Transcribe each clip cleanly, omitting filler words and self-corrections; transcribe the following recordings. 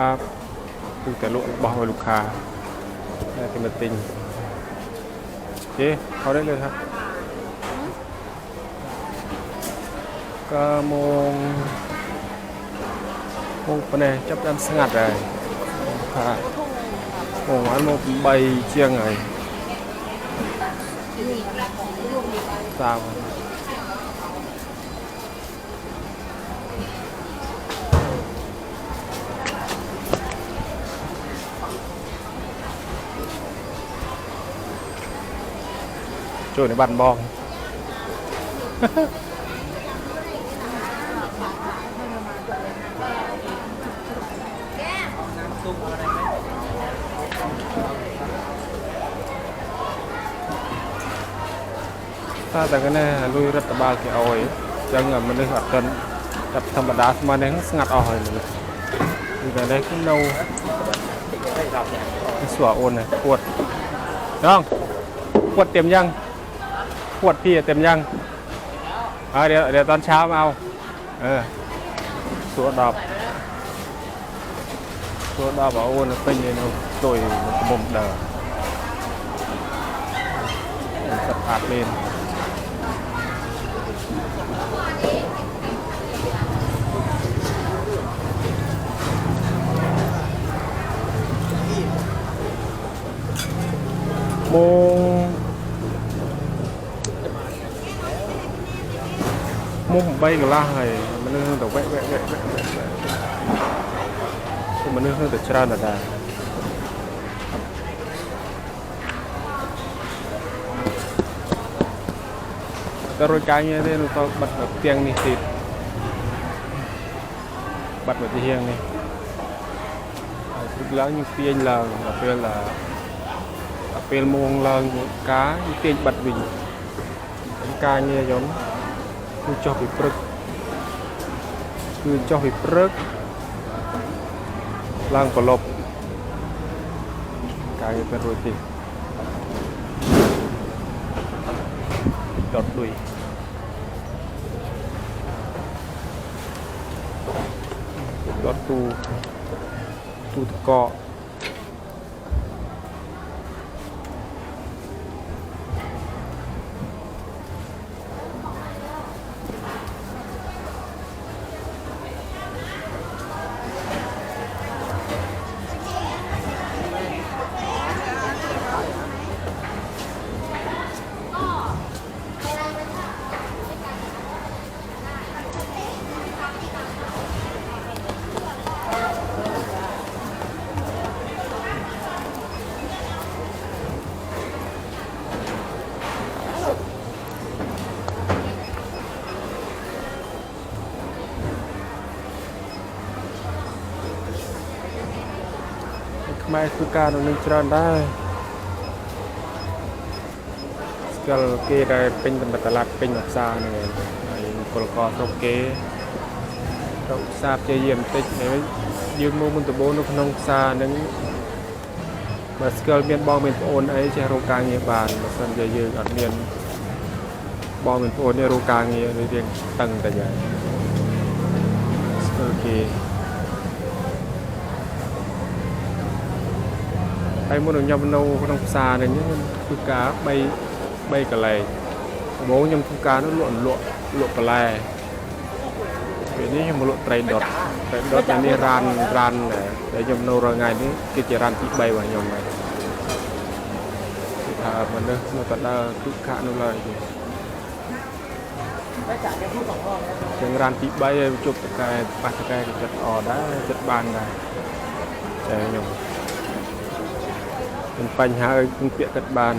ครับคือแต่ลูกบอกให้ลูกค้าได้เป็นมาติงโอเคเขาได้เลยครับก็โมงปะเนี่ยจับดันสงัดเลยค่ะโมงวันโมงใบเชียงไงตามช่วยในบ้านบองถ้าแต่ก็แน่ลุยรัฐบาลที่เอาไว้จังเงินมันเลยหัดกันกับธรรมดาสมาเนี่ยสงัดเอาเลยดูแต่ได้ขึ้นเราสวโอนเลยปวดน้องปวดเต็มยังปวดพี่เต็มยังเดี๋ยวตอนเช้ามาเอาตัวดอกเอาโอนเป็นยังไงตัวมุมเดิมสะอาดเลนโมงใบกับล่าให้มันเรื่องแต่แวะมันเรื่องแต่ชราหนาดาแต่รถกายเนี่ยได้เราต้องบัดแบบเตียงนี่ติดบัดแบบเตียงนี่ทุกแล้วnhững tiền là apel mông là cá những tiền bật bình cá như giống cứ cho bị prất lang cổ lộc cá nhưเป็นrồi thì đọt đuổi đọt tuตะกอไม่คือการนึงจานได้สกัลเกย์ได้เป็นตลาดเป็นแบบซาเนี่ยไอ้กลกอตกเกย์เราทราบจะเยี่ยมติดเนี่ยยืมมือมันตัวโบนุขนมซาหนึ่งมาสกัลเมียนบอลเมียนโอนไอ้เจ้าโรกาเงียบานมาสันจะยืมอัดเมียนบอลเมียนโอนเนี่ยโรกาเงียเรียงตั้งแต่ใหญ่สกัลเกย์ไอ้มนุษย์ยำโนขนมซาเนี่ยคือการใบกระไรโบยำคือการนั่นหลวกระไรเดี๋ยวนี้ยำหลวกไตรดอทอันนี้รันแต่ยำโนรายงานนี้กิจรันที่ใบว่ายำไงถ้ามันเนอะมันตัดได้คือขานั่นเลยอย่างรันที่ใบจุกตะไคร้ปัดตะไคร้จัดออได้จัดบานได้แต่ยำเป็นปัญหาเป็นเปียกกัดบาน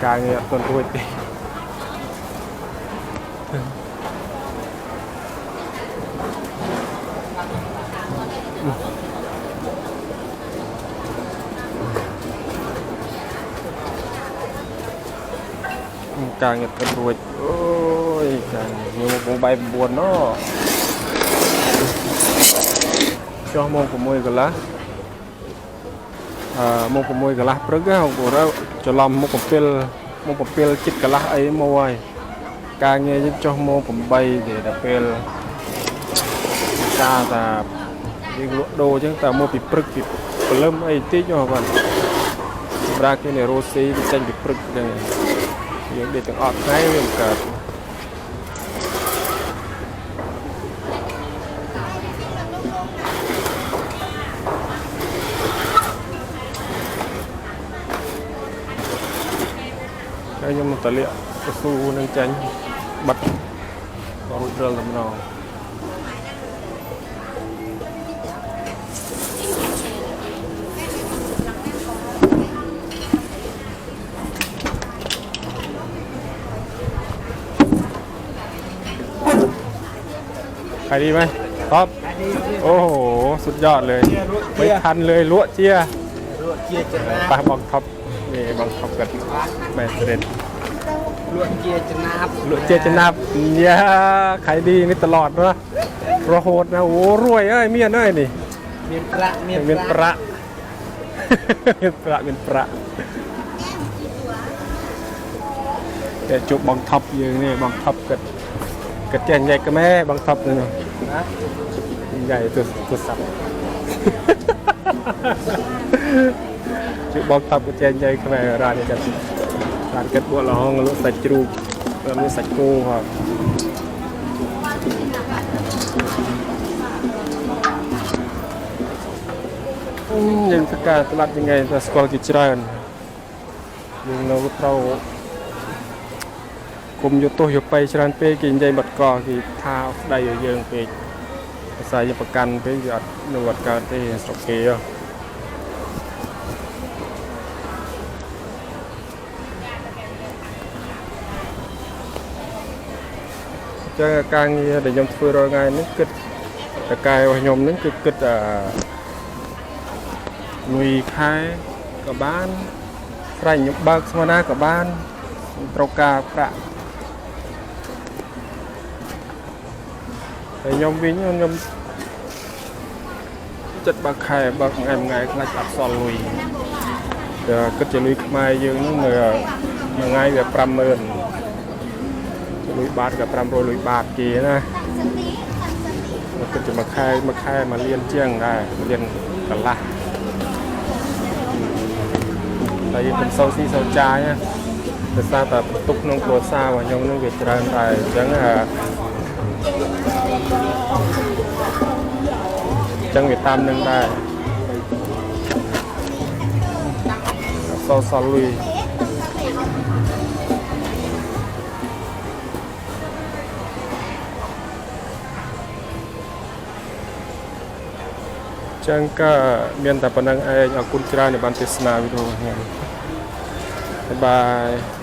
การเงินต้นทุนตีการเงินต้นทุนโอ้ยการเงินผมใบบวนเนาะcho mông của môi cả lá mông của môi cả lá trước cái hồng của đó cho làm mông của pil chít cả lá ấy môi ការងារយើងចុះមក8ទេដល់ពេលសារថាយើងលក់ដូរអញ្ចឹងតើមកពីព្រឹកពីព្រលឹមអីតិចហ៎បាទសម្រាប់គេនៅរ៉ូស៊ីចេញពីព្រឹកហ្នឹងយើងដេកទាំងអត់ថ្ងៃវាមិនកើតហើយខ្ញុំមកតលាក់កស៊ូនឹងចាញ់បាត់រួចរាល់ដំណងขายดีไหมครับโอ้โหสุดยอดเลยไม่ทันเลยลวกเจียปลาบองท็อปนี่บองท็อปกันแม่เสด็จลวกเจียจะนับเนี่ยขายดีนี่ตลอดนะโรโหดนะโอ้รวยเอ้ยเมียนเอ้ยนี่เมียนประเมียนประเมียนประแต่จุบบองท็อปอย่างนี้บองท็อปกันกระเจียนใหญ่ก็แม่บางทับเลยเนาะใหญ่ตัวสับชื่อบางทับกระเจียนใหญ่ก็แม่ร้านนี้จะร้านกระบัวละห้องลูกใส่จูบแล้วมีใส่กุ้งครับยังสกัดตลาดยังไงแต่สกอร์กิจการยังเราคุมอยู่ตัวอยู่ไปชรันเปกินใจบัดกอกี่ท้าได้เยอะๆไปใส่ประกันไปหยอดนวดการที่สกเกลจะการเงี้ยเดี๋ยวยมฟื้นรอยไงนึกกึดแต่กายวยมนึกกึดลุยคายกับบ้านใส่ยมบักสมานากับบ้านตรกาประแต่ยมวิ่งยมจัดบักไข่บักไงคลาจับซอลุยเดี๋ยวก็จะลุยมาเยอะนั่นเลยไงแบบประเมินลุยบาทกับประเมินลุยบาทกี่นะก็จะมาไข่มาเลี้ยนเจียงได้เลี้ยนกันละแต่ยังเป็นโซซี่โซจาเนี่ยแต่ซาแต่ตุกน้องโกรซาว่ายงน้องเวทรันได้จังเวียดตามนึงได้ซอลุยจังก็เมียนแต่ปนังไอเอาคุณจราในบันเทศนาวิดีโอบ๊ายบาย